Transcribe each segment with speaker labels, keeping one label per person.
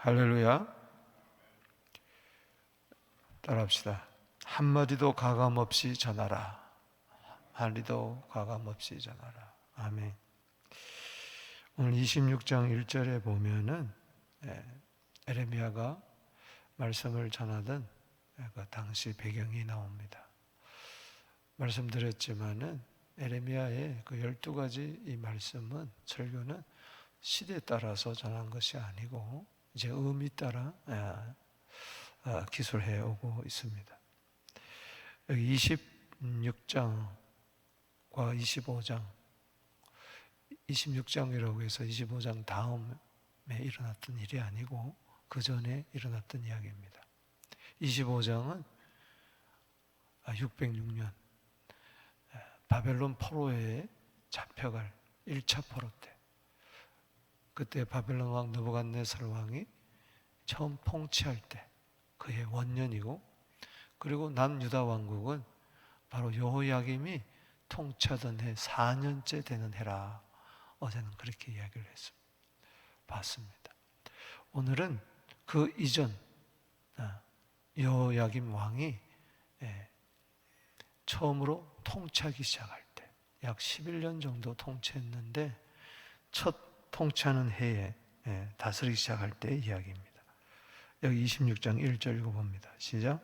Speaker 1: 할렐루야. 따라합시다. 한마디도 가감없이 전하라. 한마디도 가감없이 전하라. 아멘. 오늘 26장 1절에 보면은 에레미야가 말씀을 전하던 그 당시 배경이 나옵니다. 말씀드렸지만은 에레미야의 그 12가지 이 말씀은, 설교는 시대에 따라서 전한 것이 아니고 이제 의미 따라 기술해 오고 있습니다. 여기 26장과 25장, 26장이라고 해서 25장 다음에 일어났던 일이 아니고 그 전에 일어났던 이야기입니다. 25장은 606년 바벨론 포로에 잡혀갈 1차 포로 때, 그때 바벨론 왕 느부갓네살 왕이 처음 통치할 때 그해 원년이고, 그리고 남유다 왕국은 바로 여호야김이 통치하던 해 4년째 되는 해라. 어제는 그렇게 이야기를 봤습니다. 오늘은 그 이전 여호야김 왕이 처음으로 통치하기 시작할 때, 약 11년 정도 통치했는데 첫 통치하는 해에 다스리기 시작할 때의 이야기입니다. 여기 26장 1절 읽어봅니다. 시작.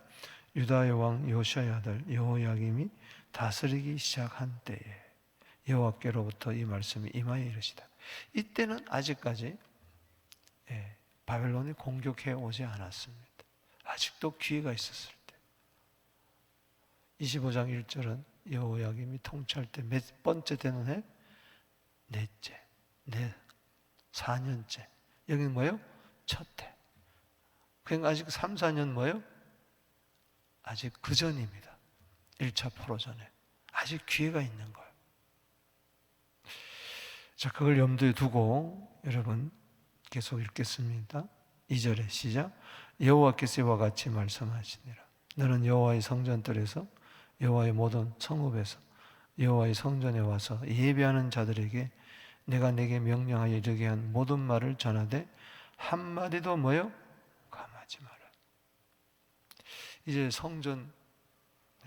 Speaker 1: 유다의 왕 요시아의 아들 여호야김이 다스리기 시작한 때에 여호와께로부터 이 말씀이 임하여 이르시다. 이때는 아직까지 바벨론이 공격해 오지 않았습니다. 아직도 기회가 있었을 때. 25장 1절은 여호야김이 통치할 때 몇 번째 되는 해? 넷째. 4년째. 여기는 뭐예요? 첫 해. 그러니까 아직 3, 4년 뭐예요? 아직 그 전입니다. 1차 포로 전에. 아직 기회가 있는 거예요. 자, 그걸 염두에 두고 여러분 계속 읽겠습니다. 2절에 시작. 여호와께서 이와 같이 말씀하시니라. 너는 여호와의 성전들에서, 여호와의 모든 성읍에서, 여호와의 성전에 와서 예배하는 자들에게 내가 내게 명령하여 이르게 한 모든 말을 전하되 한마디도 뭐요? 감하지 마라. 이제 성전에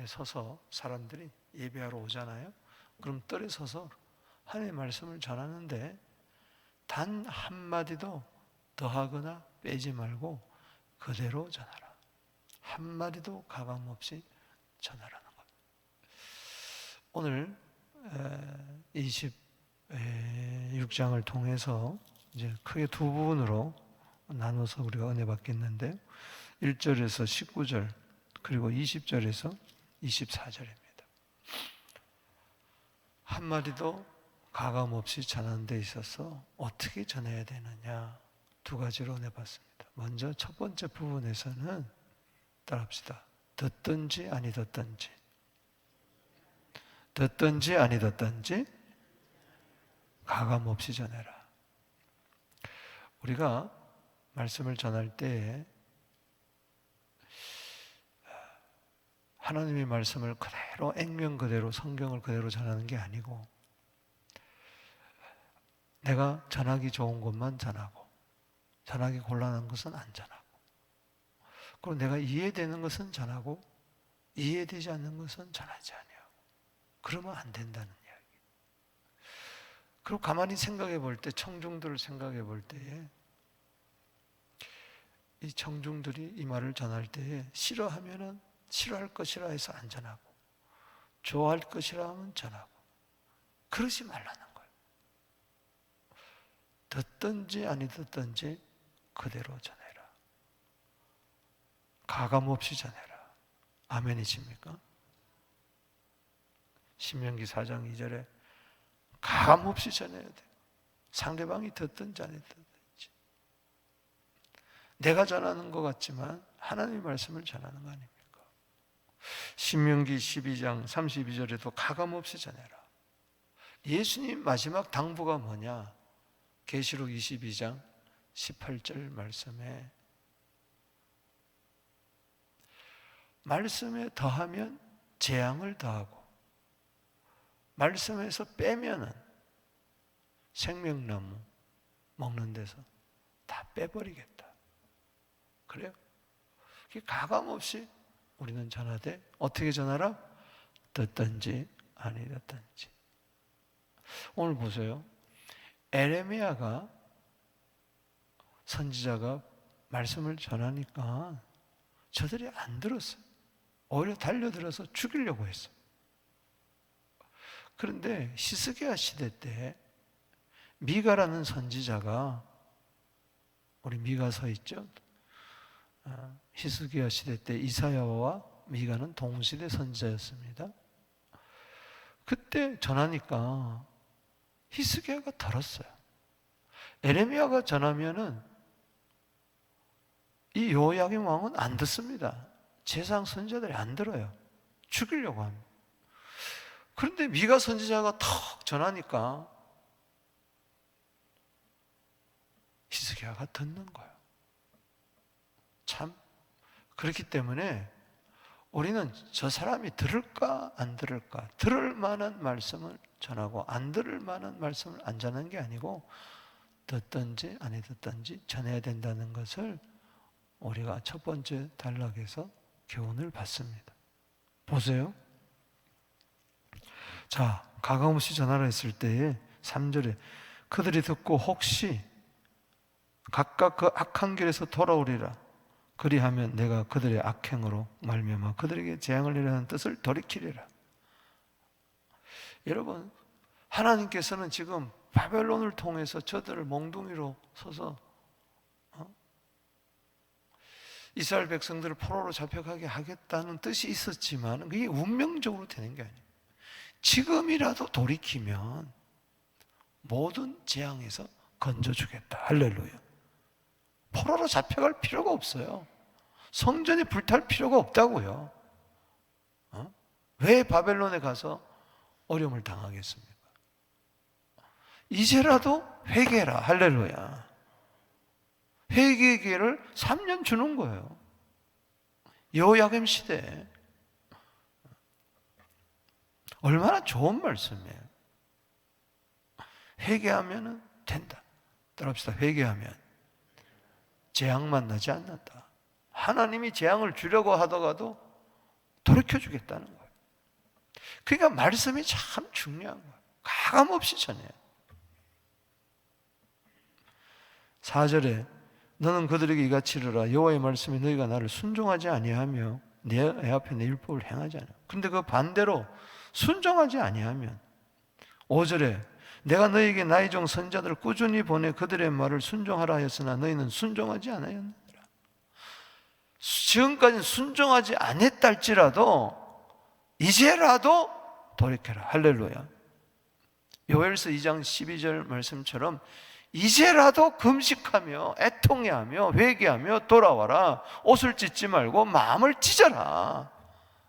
Speaker 1: 서서 사람들이 예배하러 오잖아요. 그럼 뜰에 서서 하나님의 말씀을 전하는데 단 한마디도 더하거나 빼지 말고 그대로 전하라. 한마디도 가감없이 전하라는 것. 오늘 26장을 통해서 이제 크게 두 부분으로 나눠서 우리가 은혜 받겠는데, 1절에서 19절 그리고 20절에서 24절입니다. 한마디도 가감없이 전하는 데 있어서 어떻게 전해야 되느냐, 두 가지로 은혜 받습니다. 먼저 첫 번째 부분에서는 따라합시다. 듣든지 아니 듣든지, 듣든지 아니 듣든지 가감없이 전해라. 우리가 말씀을 전할 때 하나님의 말씀을 그대로 액면 그대로, 성경을 그대로 전하는 게 아니고 내가 전하기 좋은 것만 전하고 전하기 곤란한 것은 안 전하고, 그리고 내가 이해되는 것은 전하고 이해되지 않는 것은 전하지 아니하고, 그러면 안 된다는 이야기. 그리고 가만히 생각해 볼 때, 청중들을 생각해 볼 때에 이 청중들이 이 말을 전할 때에 싫어하면은 싫어할 것이라 해서 안 전하고, 좋아할 것이라 하면 전하고, 그러지 말라는 거예요. 듣든지 아니 듣든지 그대로 전해라. 가감없이 전해라. 아멘이십니까? 신명기 4장 2절에 가감없이 전해야 돼. 상대방이 듣든지 아니 듣든지. 내가 전하는 것 같지만 하나님의 말씀을 전하는 거 아닙니까? 신명기 12장 32절에도 가감없이 전해라. 예수님 마지막 당부가 뭐냐? 계시록 22장 18절 말씀에 말씀에 더하면 재앙을 더하고 말씀에서 빼면은 생명나무 먹는 데서 다 빼버리겠다. 그래요? 가감 없이 우리는 전하되 어떻게 전하라? 듣든지 아니 듣든지. 오늘 보세요. 에레미야가 선지자가 말씀을 전하니까 저들이 안 들었어요. 오히려 달려들어서 죽이려고 했어요. 그런데 히스기야 시대 때 미가라는 선지자가, 우리 미가서 있죠? 히스기야 시대 때 이사야와 미가는 동시대 선지자였습니다. 그때 전하니까 히스기야가 들었어요. 에레미야가 전하면은 이 요야김 왕은 안 듣습니다. 제사장 선지자들이 안 들어요. 죽이려고 합니다. 그런데 미가 선지자가 턱 전하니까 히스기야가 듣는 거예요. 참, 그렇기 때문에 우리는 저 사람이 들을까 안 들을까, 들을 만한 말씀을 전하고 안 들을 만한 말씀을 안 전하는 게 아니고 듣든지 아니 듣든지 전해야 된다는 것을 우리가 첫 번째 단락에서 교훈을 받습니다. 보세요. 자, 가감없이 전하라 했을 때에 3절에 그들이 듣고 혹시 각각 그 악한 길에서 돌아오리라. 그리하면 내가 그들의 악행으로 말미암아 그들에게 재앙을 내리는 뜻을 돌이키리라. 여러분, 하나님께서는 지금 바벨론을 통해서 저들을 몽둥이로 서서 이스라엘 백성들을 포로로 잡혀가게 하겠다는 뜻이 있었지만 그게 운명적으로 되는 게 아니에요. 지금이라도 돌이키면 모든 재앙에서 건져주겠다. 할렐루야. 포로로 잡혀갈 필요가 없어요. 성전이 불탈 필요가 없다고요. 왜 바벨론에 가서 어려움을 당하겠습니까? 이제라도 회개해라. 할렐루야. 회개의 기회를 3년 주는 거예요. 여호야김 시대에. 얼마나 좋은 말씀이에요. 회개하면 된다. 따라합시다. 회개하면 재앙만 나지 않는다. 하나님이 재앙을 주려고 하다가도 돌이켜주겠다는 거예요. 그러니까 말씀이 참 중요한 거예요. 가감없이 전해요. 4절에 너는 그들에게 이같이 이르라. 여호와의 말씀에 너희가 나를 순종하지 아니하며 내 앞에 내 율법을 행하지 않아. 그런데 그 반대로 순종하지 아니하면 5절에 내가 너희에게 나의 종 선지자들을 꾸준히 보내 그들의 말을 순종하라 하였으나 너희는 순종하지 않았느니라. 지금까지는 순종하지 않았다 할지라도 이제라도 돌이켜라. 할렐루야. 요엘서 2장 12절 말씀처럼 이제라도 금식하며 애통해하며 회개하며 돌아와라. 옷을 찢지 말고 마음을 찢어라.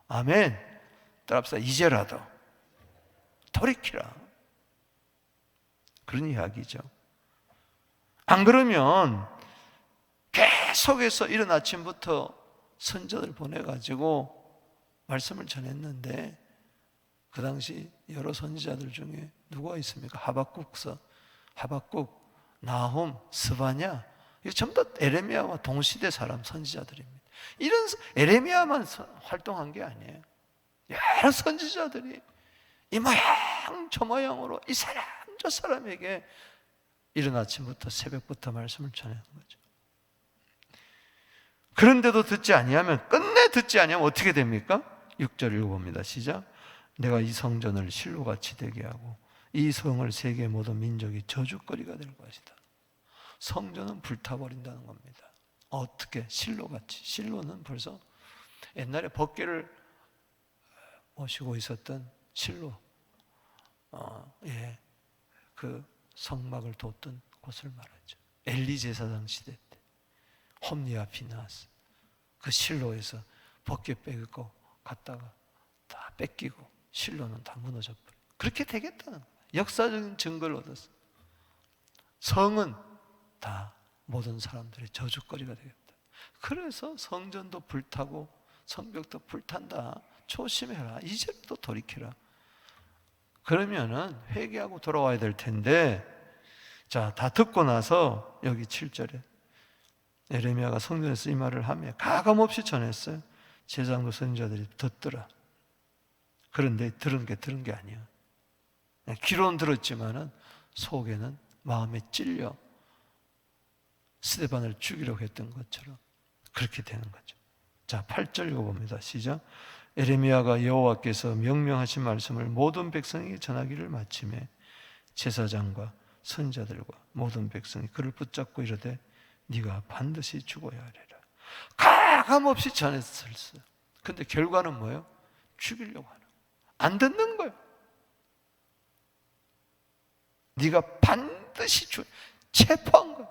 Speaker 1: 아멘. 따라합시다. 이제라도 돌이키라. 그런 이야기죠. 안 그러면 계속해서 이른 아침부터 선지자들 보내가지고 말씀을 전했는데 그 당시 여러 선지자들 중에 누가 있습니까? 하박국서, 하박국, 나훔, 스바냐, 이거 전부 다 에레미야와 동시대 사람 선지자들입니다. 이런 에레미야만 활동한 게 아니에요. 여러 선지자들이 이 모양 저 모양으로 이 사람 저 사람에게 이른 아침부터 새벽부터 말씀을 전하는 거죠. 그런데도 듣지 아니하면, 끝내 듣지 아니하면 어떻게 됩니까? 6절 읽어봅니다. 시작. 내가 이 성전을 실로같이 되게 하고 이 성을 세계 모든 민족이 저주거리가 될 것이다. 성전은 불타버린다는 겁니다. 어떻게? 실로같이. 실로는 벌써 옛날에 법궤를 모시고 있었던 실로, 그 성막을 뒀던 곳을 말하죠. 엘리 제사장 시대 때 홈리와 피나스 그 실로에서 벗겨 빼고 갔다가 다 뺏기고 실로는 다 무너져 버려. 그렇게 되겠다는 거예요. 역사적인 증거를 얻었어. 성은 다 모든 사람들의 저주거리가 되겠다. 그래서 성전도 불타고 성벽도 불탄다. 조심해라. 이제부터 돌이켜라. 그러면은 회개하고 돌아와야 될 텐데, 자, 다 듣고 나서 여기 7절에 에레미야가 성전에서 이 말을 하며 가감없이 전했어요. 제사장과 선지자들이 듣더라. 그런데 들은 게 아니야. 귀로는 들었지만은 속에는 마음에 찔려 스데반을 죽이려고 했던 것처럼 그렇게 되는 거죠. 자, 8절 읽어봅니다. 시작. 에레미야가 여호와께서 명령하신 말씀을 모든 백성에게 전하기를 마침에 제사장과 선지자들과 모든 백성이 그를 붙잡고 이르되 네가 반드시 죽어야 하리라. 가감없이 전했었어요. 근데 결과는 뭐예요? 죽이려고 하는 거예요. 안 듣는 거예요. 네가 반드시 체포한 거예요.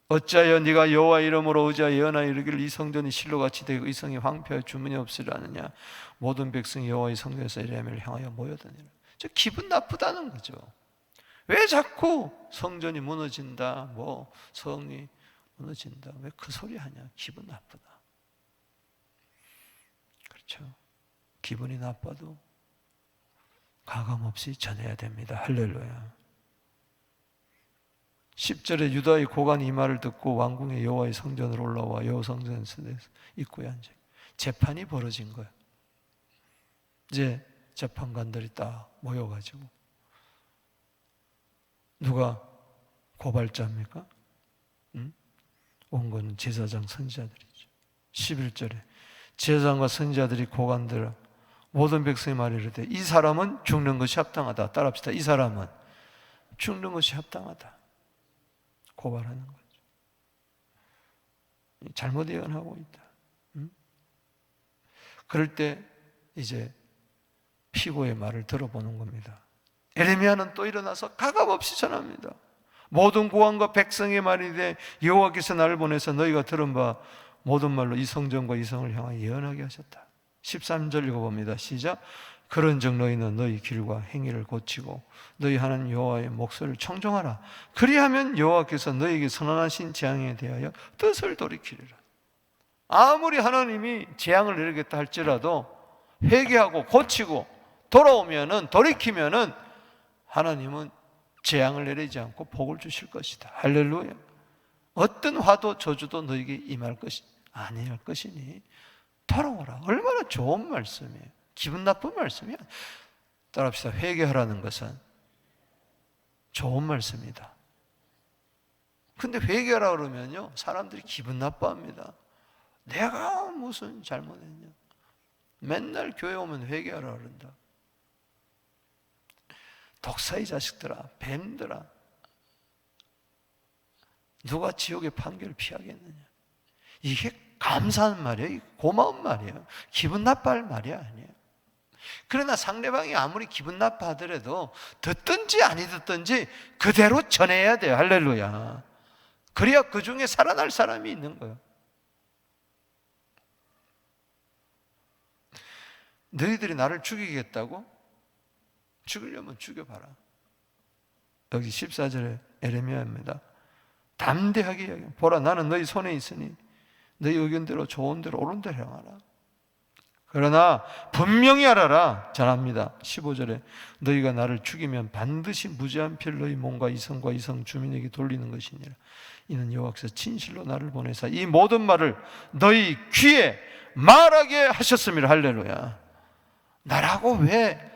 Speaker 1: 어찌하여 네가 여호와 이름으로 의지하여 예언하여 이르기를 이 성전이 실로같이 되고 이 성이 황폐하여 주문이 없으리라 하느냐. 모든 백성이 여호와의 성전에서 에레미야를 향하여 모여드니라. 저 기분 나쁘다는 거죠. 왜 자꾸 성전이 무너진다, 뭐 성이 무너진다, 왜 그 소리 하냐? 기분 나쁘다. 그렇죠. 기분이 나빠도 가감없이 전해야 됩니다. 할렐루야. 10절에 유다의 고관이 이 말을 듣고 왕궁의 여호와의 성전으로 올라와 여호와 성전 입구에 앉아 재판이 벌어진 거예요. 이제 재판관들이 딱 모여가지고 누가 고발자입니까? 온 거는 제사장 선지자들이죠. 11절에 제사장과 선지자들이 고관들 모든 백성이 말이르되 이 사람은 죽는 것이 합당하다. 따라합시다. 이 사람은 죽는 것이 합당하다. 고발하는 거죠. 잘못 예언하고 있다. 그럴 때 이제 피고의 말을 들어보는 겁니다. 에레미야는 또 일어나서 가감없이 전합니다. 모든 고관과 백성의 말이되 여호와께서 나를 보내서 너희가 들은 바 모든 말로 이 성전과 이 성을 향하여 예언하게 하셨다. 13절 읽어봅니다. 시작. 그런즉 너희는 너희 길과 행위를 고치고 너희 하나님 여호와의 목소리를 청종하라. 그리하면 여호와께서 너희에게 선언하신 재앙에 대하여 뜻을 돌이키리라. 아무리 하나님이 재앙을 내리겠다 할지라도 회개하고 고치고 돌아오면은 돌이키면은 하나님은 재앙을 내리지 않고 복을 주실 것이다. 할렐루야. 어떤 화도 저주도 너에게 임할 것이 아니할 것이니 돌아오라. 얼마나 좋은 말씀이에요. 기분 나쁜 말씀이야. 따라합시다. 회개하라는 것은 좋은 말씀이다. 근데 회개하라 그러면요 사람들이 기분 나빠합니다. 내가 무슨 잘못했냐. 맨날 교회 오면 회개하라 그런다. 독사의 자식들아, 뱀들아, 누가 지옥의 판결을 피하겠느냐. 이게 감사한 말이에요. 고마운 말이에요. 기분 나빠할 말이 아니에요. 그러나 상대방이 아무리 기분 나빠하더라도 듣든지 아니 듣든지 그대로 전해야 돼요. 할렐루야. 그래야 그 중에 살아날 사람이 있는 거예요. 너희들이 나를 죽이겠다고? 죽이려면 죽여봐라. 여기 14절에 에레미야입니다. 담대하게 이야기해. 보라, 나는 너희 손에 있으니 너희 의견대로 좋은 대로 옳은 대로 행하라. 그러나 분명히 알아라. 잘합니다. 15절에 너희가 나를 죽이면 반드시 무죄한 피를 너희 몸과 이성과 이성 주민에게 돌리는 것이니라. 이는 여호와께서 진실로 나를 보내사 이 모든 말을 너희 귀에 말하게 하셨음이라. 할렐루야. 나라고 왜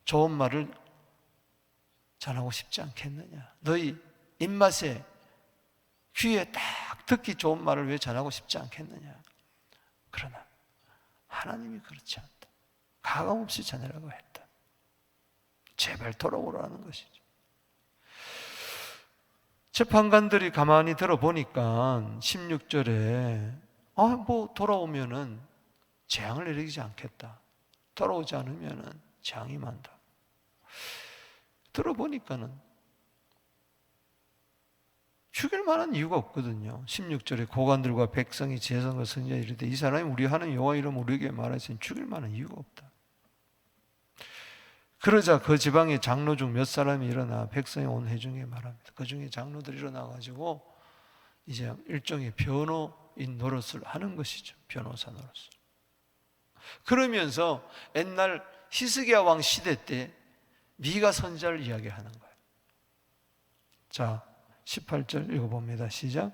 Speaker 1: 좋은 말을 전하고 싶지 않겠느냐. 너희 입맛에 귀에 딱 듣기 좋은 말을 왜 전하고 싶지 않겠느냐. 그러나 하나님이 그렇지 않다. 가감없이 전하라고 했다. 제발 돌아오라는 것이죠. 재판관들이 가만히 들어보니까 16절에 뭐 돌아오면은 재앙을 내리지 않겠다. 돌아오지 않으면은 재앙이 많다. 들어보니까는 죽일 만한 이유가 없거든요. 16절에 고관들과 백성이 제사장과 선지자 이르되 이 사람이 우리 하나님 여호와 이름 우리에게 말하시니 죽일 만한 이유가 없다. 그러자 그 지방의 장로 중 몇 사람이 일어나 백성의 온 회중에 말합니다. 그 중에 장로들이 일어나가지고 이제 일종의 변호인 노릇을 하는 것이죠. 변호사 노릇을. 그러면서 옛날 히스기야 왕 시대 때 미가 선지자를 이야기하는 거예요. 자, 18절 읽어봅니다. 시작.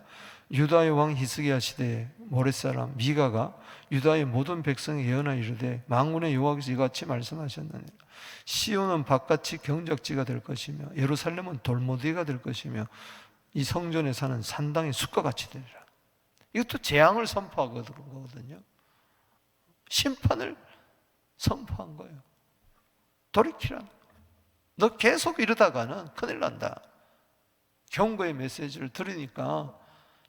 Speaker 1: 유다의 왕 히스기야 시대에 모렛사람 미가가 유다의 모든 백성에게 예언하여 이르되 만군의 여호와께서 이같이 말씀하셨느니라. 시온은 바깥이 경작지가 될 것이며 예루살렘은 돌무더기가 될 것이며 이 성전에 사는 산당이 숲과 같이 되리라. 이것도 재앙을 선포하거든요. 심판을 선포한 거예요. 돌이키라. 너 계속 이러다가는 큰일 난다. 경고의 메시지를 들으니까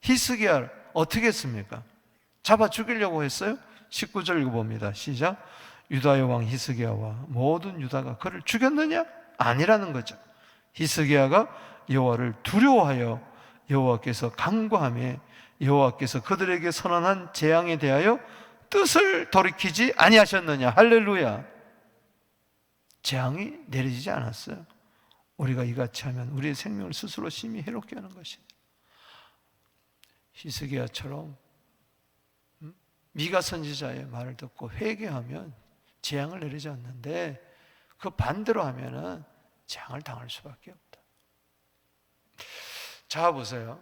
Speaker 1: 히스기야를 어떻게 했습니까? 잡아 죽이려고 했어요? 19절 읽어봅니다. 시작. 유다의 왕 히스기야와 모든 유다가 그를 죽였느냐? 아니라는 거죠. 히스기야가 여호와를 두려워하여 여호와께서 간구하며 여호와께서 그들에게 선언한 재앙에 대하여 뜻을 돌이키지 아니하셨느냐? 할렐루야. 재앙이 내려지지 않았어요. 우리가 이같이 하면 우리의 생명을 스스로 심히 해롭게 하는 것입니다. 히스기야처럼 미가 선지자의 말을 듣고 회개하면 재앙을 내리지 않는데 그 반대로 하면은 재앙을 당할 수밖에 없다. 자, 보세요.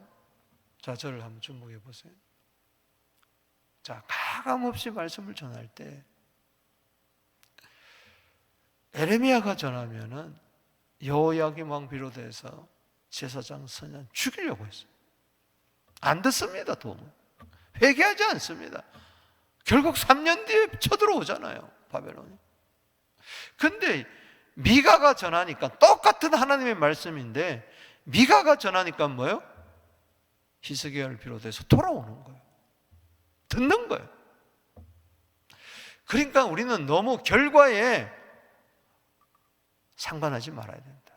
Speaker 1: 자, 저를 한번 주목해 보세요. 자, 가감없이 말씀을 전할 때 에레미야가 전하면은 여호야김 왕 비롯해서 제사장 선지자 죽이려고 했어요. 안 듣습니다. 도무 회개하지 않습니다. 결국 3년 뒤에 쳐들어오잖아요, 바벨론이. 근데 미가가 전하니까 똑같은 하나님의 말씀인데 미가가 전하니까 뭐예요? 히스기야를 비롯해서 돌아오는 거예요. 듣는 거예요. 그러니까 우리는 너무 결과에 상관하지 말아야 된다.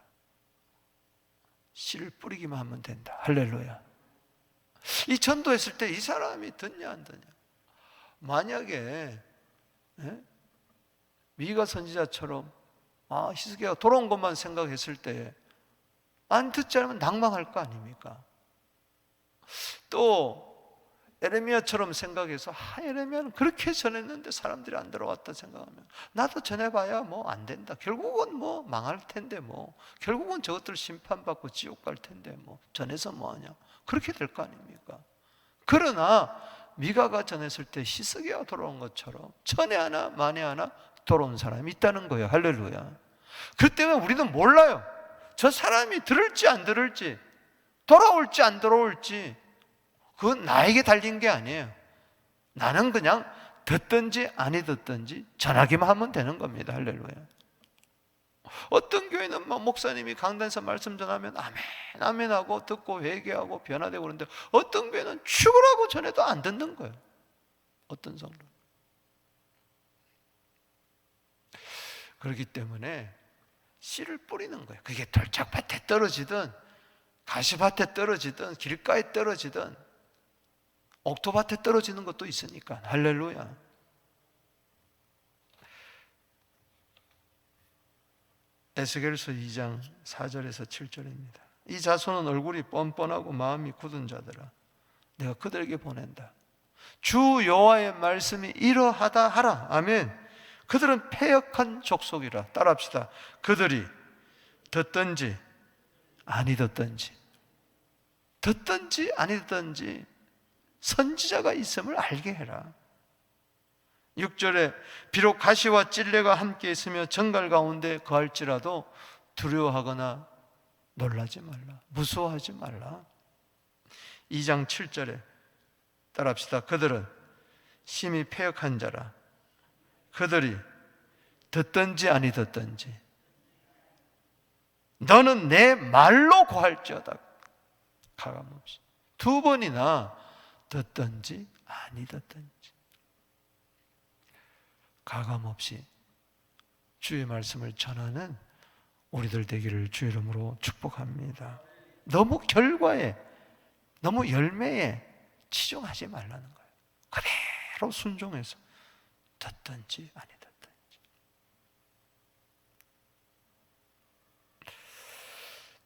Speaker 1: 씨를 뿌리기만 하면 된다. 할렐루야. 이 전도했을 때 이 사람이 듣냐 안 듣냐. 만약에 미가 선지자처럼 히스기야가 돌아온 것만 생각했을 때 안 듣지 않으면 낭망할 거 아닙니까? 또 에레미야처럼 생각해서 에레미야는 그렇게 전했는데 사람들이 안 들어왔다 생각하면 나도 전해봐야 뭐 안 된다. 결국은 뭐 망할 텐데 뭐 결국은 저것들 심판받고 지옥 갈 텐데 뭐 전해서 뭐하냐. 그렇게 될 거 아닙니까? 그러나 미가가 전했을 때 히스기야가 돌아온 것처럼 천에 하나 만에 하나 돌아온 사람이 있다는 거예요. 할렐루야. 그 때문에 우리는 몰라요. 저 사람이 들을지 안 들을지 돌아올지 안 돌아올지 그건 나에게 달린 게 아니에요. 나는 그냥 듣든지 아니 듣든지 전하기만 하면 되는 겁니다. 할렐루야. 어떤 교회는 막 목사님이 강단에서 말씀 전하면 아멘 아멘 하고 듣고 회개하고 변화되고 그러는데 어떤 교회는 죽으라고 전해도 안 듣는 거예요. 어떤 성도. 그렇기 때문에 씨를 뿌리는 거예요. 그게 돌짝밭에 떨어지든 가시밭에 떨어지든 길가에 떨어지든 옥토밭에 떨어지는 것도 있으니까. 할렐루야. 에스겔서 2장 4절에서 7절입니다. 이 자손은 얼굴이 뻔뻔하고 마음이 굳은 자들아 내가 그들에게 보낸다. 주 여호와의 말씀이 이러하다 하라. 아멘. 그들은 패역한 족속이라. 따라합시다. 그들이 듣든지 아니 듣든지 아니 듣든지 선지자가 있음을 알게 해라. 6절에 비록 가시와 찔레가 함께 있으며 정갈 가운데 거할지라도 두려워하거나 놀라지 말라. 무서워하지 말라. 2장 7절에 따라합시다. 그들은 심히 패역한 자라. 그들이 듣든지 아니 듣든지 너는 내 말로 고할지어다. 가감없이 2번이나 듣든지 아니 듣든지 가감없이 주의 말씀을 전하는 우리들 되기를 주의 이름으로 축복합니다. 너무 결과에 너무 열매에 치중하지 말라는 거예요. 그대로 순종해서 듣든지 아니 듣든지.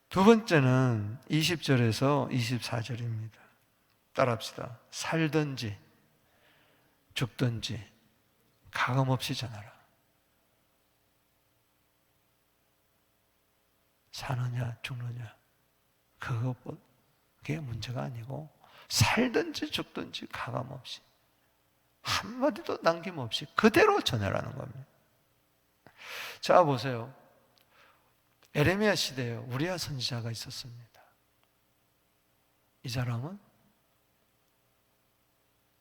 Speaker 1: 두 번째는 20절에서 24절입니다. 따라합시다. 살든지 죽든지 가감없이 전하라. 사느냐 죽느냐 그것보다 그게 문제가 아니고 살든지 죽든지 가감없이 한마디도 남김없이 그대로 전해라는 겁니다. 자, 보세요. 에레미야 시대에 우리야 선지자가 있었습니다. 이 사람은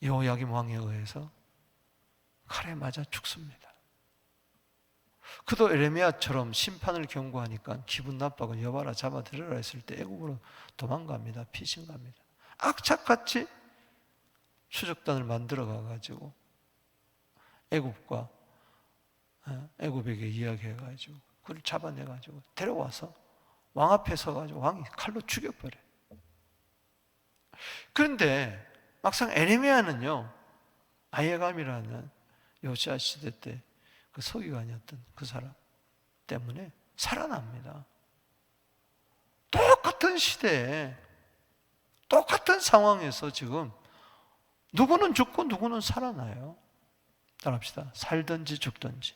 Speaker 1: 여호야김 왕에 의해서 칼에 맞아 죽습니다. 그도 에레미야처럼 심판을 경고하니까 기분 나빠가 여봐라 잡아들여라 했을 때 애국으로 도망갑니다. 피신갑니다. 악착같이 추적단을 만들어 가가지고 애굽에게 이야기해가지고 그를 잡아내가지고 데려와서 왕 앞에 서가지고 왕이 칼로 죽여버려요. 그런데 막상 에레미야는요, 아예감이라는 요시야 시대 때 그 서기관이었던 그 사람 때문에 살아납니다. 똑같은 시대에 똑같은 상황에서 지금 누구는 죽고 누구는 살아나요. 따라합시다. 살든지 죽든지.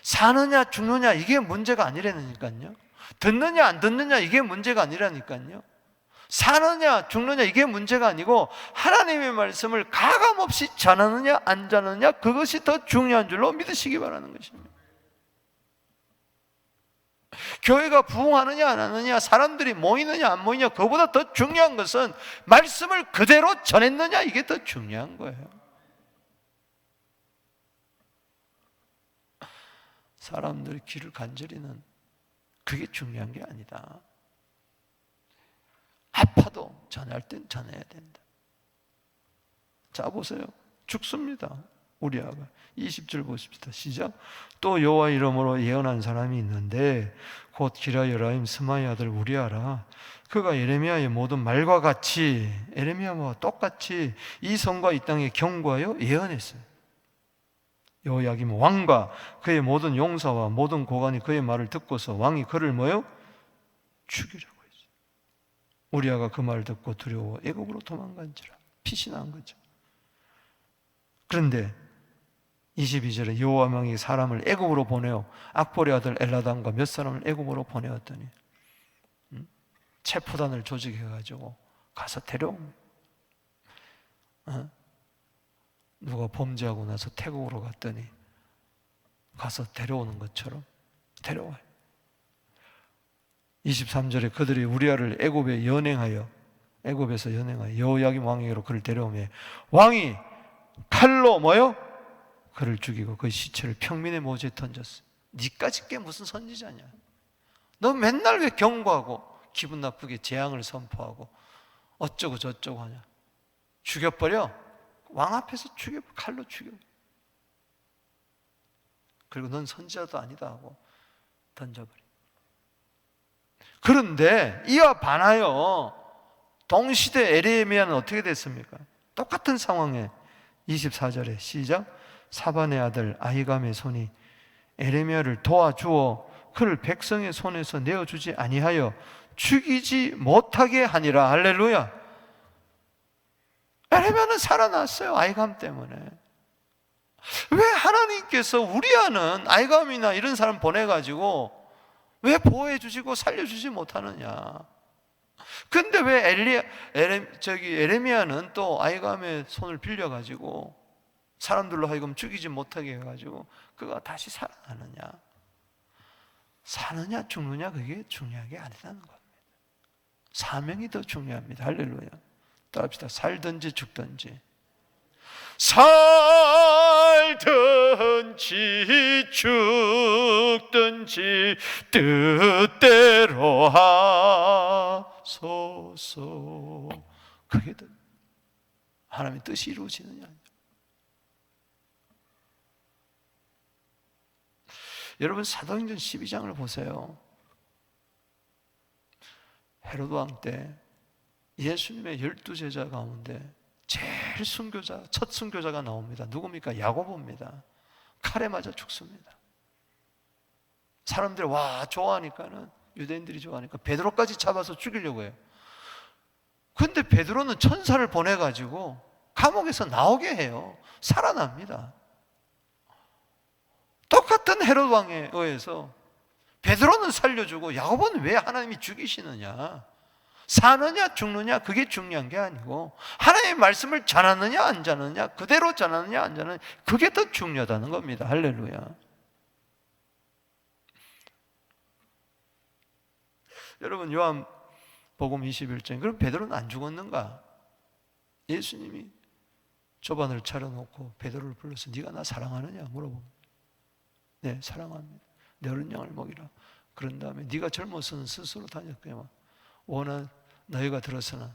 Speaker 1: 사느냐 죽느냐 이게 문제가 아니라니까요. 듣느냐 안 듣느냐 이게 문제가 아니라니까요. 사느냐 죽느냐 이게 문제가 아니고 하나님의 말씀을 가감없이 전하느냐 안 전하느냐 그것이 더 중요한 줄로 믿으시기 바라는 것입니다. 교회가 부흥하느냐 안 하느냐, 사람들이 모이느냐 안 모이느냐, 그보다 더 중요한 것은 말씀을 그대로 전했느냐, 이게 더 중요한 거예요. 사람들이 귀를 간절히는 그게 중요한 게 아니다. 아파도 전할 땐 전해야 된다. 자, 보세요. 죽습니다. 우리아가. 20절 보십시다. 시작. 또 여호와 이름으로 예언한 사람이 있는데 곧 기라여라임 스마의 아들 우리아라. 그가 에레미야의 모든 말과 같이, 에레미야와 똑같이 이 성과 이 땅에 경고하여 예언했어요. 여호야김 왕과 그의 모든 용사와 모든 고관이 그의 말을 듣고서 왕이 그를 뭐요? 죽이려고 했어요. 우리아가 그 말을 듣고 두려워 애국으로 도망간지라. 피신한 거죠. 그런데 22절에 여호와 왕이 사람을 애굽으로 보내어 악보리 아들 엘라단과 몇 사람을 애굽으로 보내었더니 체포단을 조직해가지고 가서 데려옵니다. 누가 범죄하고 나서 태국으로 갔더니 가서 데려오는 것처럼 데려와요. 23절에 그들이 우리아를 애굽에 연행하여, 애굽에서 연행하여 여호야김 왕에게로 그를 데려오며 왕이 칼로 뭐요? 그를 죽이고 그 시체를 평민의 모지에 던졌어요. 니까짓 게 무슨 선지자냐? 너 맨날 왜 경고하고 기분 나쁘게 재앙을 선포하고 어쩌고 저쩌고 하냐? 죽여버려. 왕 앞에서 칼로 죽여. 그리고 넌 선지자도 아니다 하고 던져버려. 그런데 이와 반하여 동시대 에레미야는 어떻게 됐습니까? 똑같은 상황에 24절에 시작. 사반의 아들 아히감의 손이 에레미야를 도와주어 그를 백성의 손에서 내어주지 아니하여 죽이지 못하게 하니라. 할렐루야. 에레미야는 살아났어요. 아히감 때문에. 왜 하나님께서 우리아는 아히감이나 이런 사람 보내가지고 왜 보호해 주시고 살려주지 못하느냐? 근데 왜 에레미야는 또 아히감의 손을 빌려가지고 사람들로 하여금 죽이지 못하게 해가지고 그가 다시 살아나느냐? 사느냐 죽느냐 그게 중요한 게 아니라는 겁니다. 사명이 더 중요합니다. 할렐루야. 따라합시다. 살든지 죽든지. 살든지 죽든지 뜻대로 하소서. 그게 더 하나님의 뜻이 이루어지느냐. 여러분 사도행전 12장을 보세요. 헤로드 왕 때 예수님의 12제자 가운데 제일 순교자, 첫 순교자가 나옵니다. 누굽니까? 야고보입니다. 칼에 맞아 죽습니다. 사람들이 와 좋아하니까는, 유대인들이 좋아하니까 베드로까지 잡아서 죽이려고 해요. 그런데 베드로는 천사를 보내가지고 감옥에서 나오게 해요. 살아납니다. 똑같은 헤롯 왕에 의해서 베드로는 살려주고 야고보는 왜 하나님이 죽이시느냐? 사느냐 죽느냐 그게 중요한 게 아니고 하나님의 말씀을 전하느냐 안 전하느냐, 그대로 전하느냐 안 전하느냐, 그게 더 중요하다는 겁니다. 할렐루야. 여러분, 요한복음 21장, 그럼 베드로는 안 죽었는가? 예수님이 조반을 차려놓고 베드로를 불러서 네가 나 사랑하느냐 물어보면, 네, 사랑합니다. 내 어린 양을 먹이라. 그런 다음에 네가 젊어서는 스스로 다녔거니와 원한 너희가 들어서는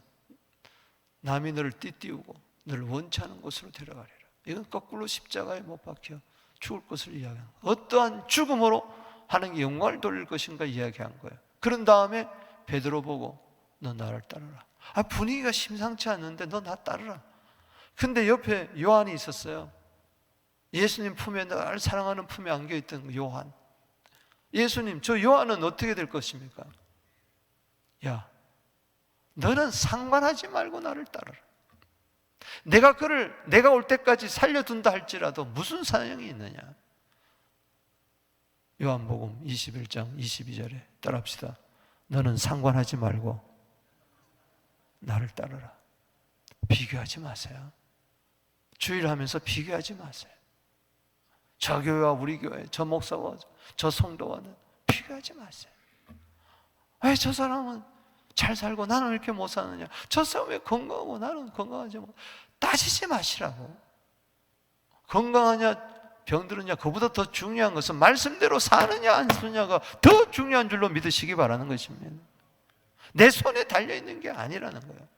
Speaker 1: 남이 너를 띠띠우고 너를 원치 않은 곳으로 데려가리라. 이건 거꾸로 십자가에 못 박혀 죽을 것을 이야기하는 거예요. 어떠한 죽음으로 하나님께 영광을 돌릴 것인가 이야기한 거예요. 그런 다음에 베드로 보고 너 나를 따르라. 분위기가 심상치 않는데 너 나 따르라. 근데 옆에 요한이 있었어요. 예수님 품에, 나를 사랑하는 품에 안겨있던 요한. 예수님, 저 요한은 어떻게 될 것입니까? 야, 너는 상관하지 말고 나를 따르라. 내가 올 때까지 살려둔다 할지라도 무슨 사정이 있느냐? 요한복음 21장 22절에 따라합시다. 너는 상관하지 말고 나를 따르라. 비교하지 마세요. 주일하면서 비교하지 마세요. 저 교회와 우리 교회, 저 목사와 저 성도와는 비교하지 마세요. 왜 저 사람은 잘 살고 나는 왜 이렇게 못 사느냐? 저 사람은 왜 건강하고 나는 건강하지 못? 따지지 마시라고. 건강하냐 병들었냐, 그보다 더 중요한 것은 말씀대로 사느냐 안 사느냐가 더 중요한 줄로 믿으시기 바라는 것입니다. 내 손에 달려있는 게 아니라는 거예요.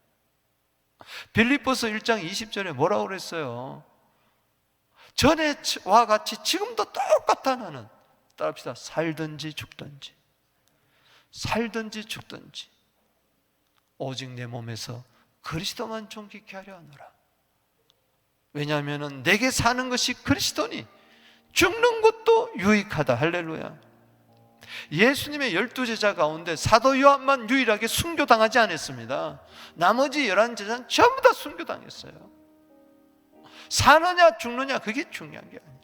Speaker 1: 빌립보서 1장 20절에 뭐라고 그랬어요? 전에와 같이 지금도 똑같아. 나는 따라합시다. 살든지 죽든지, 살든지 죽든지 오직 내 몸에서 그리스도만 존귀케 하려 하노라. 왜냐하면 내게 사는 것이 그리스도니 죽는 것도 유익하다. 할렐루야. 예수님의 12제자 가운데 사도 요한만 유일하게 순교당하지 않았습니다. 나머지 11제자는 전부 다 순교당했어요. 사느냐 죽느냐 그게 중요한 게 아니에요.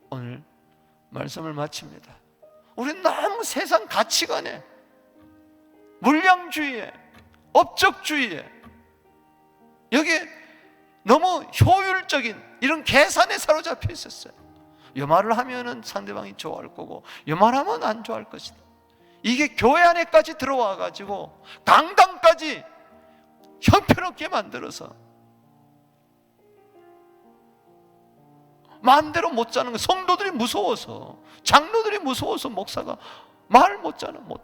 Speaker 1: 오늘 말씀을 마칩니다. 우리는 너무 세상 가치관에, 물량주의에, 업적주의에, 여기에 너무 효율적인 이런 계산에 사로잡혀 있었어요. 이 말을 하면은 상대방이 좋아할 거고 이 말하면 안 좋아할 것이다. 이게 교회 안에까지 들어와 가지고 강당까지 형편없게 만들어서 마음대로 못 자는 거. 성도들이 무서워서, 장로들이 무서워서 목사가 말 못하는 거.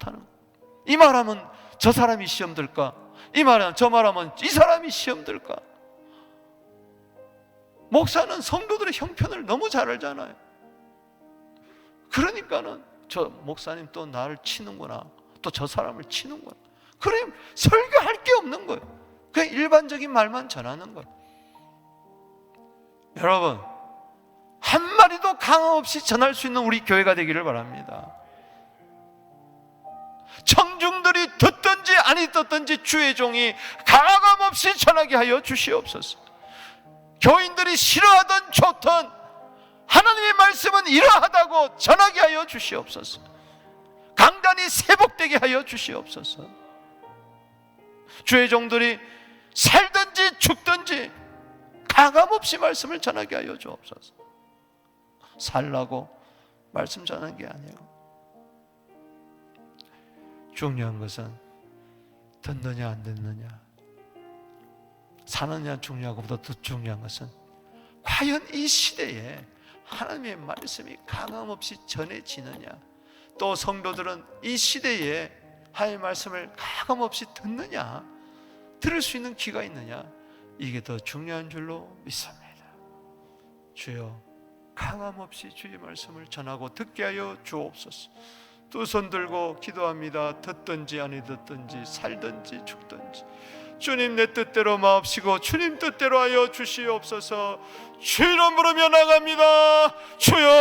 Speaker 1: 이 말하면 저 사람이 시험 들까? 이 말하면 저 말하면 이 사람이 시험 들까? 목사는 성도들의 형편을 너무 잘 알잖아요. 그러니까는 저 목사님 또 나를 치는구나, 또 저 사람을 치는구나. 그럼 설교할 게 없는 거예요. 그냥 일반적인 말만 전하는 거예요. 여러분, 한마디도 강함 없이 전할 수 있는 우리 교회가 되기를 바랍니다. 청중들이 듣든지 아니 듣든지 주의 종이 강함 없이 전하게 하여 주시옵소서. 교인들이 싫어하든 좋든 하나님의 말씀은 이러하다고 전하게 하여 주시옵소서. 강단이 세복되게 하여 주시옵소서. 주의 종들이 살든지 죽든지 가감없이 말씀을 전하게 하여 주옵소서. 살라고 말씀 전하는 게 아니에요. 중요한 것은 듣느냐 안 듣느냐, 사느냐 죽느냐 보다 더 중요한 것은 과연 이 시대에 하나님의 말씀이 가감없이 전해지느냐, 또 성도들은 이 시대에 하나님의 말씀을 가감없이 듣느냐, 들을 수 있는 귀가 있느냐, 이게 더 중요한 줄로 믿습니다. 주여, 가감없이 주의 말씀을 전하고 듣게 하여 주옵소서. 두 손 들고 기도합니다. 듣든지 아니 듣든지 살든지 죽든지 주님 내 뜻대로 마옵시고 주님 뜻대로 하여 주시옵소서. 주 이름 부르며 나갑니다. 주여.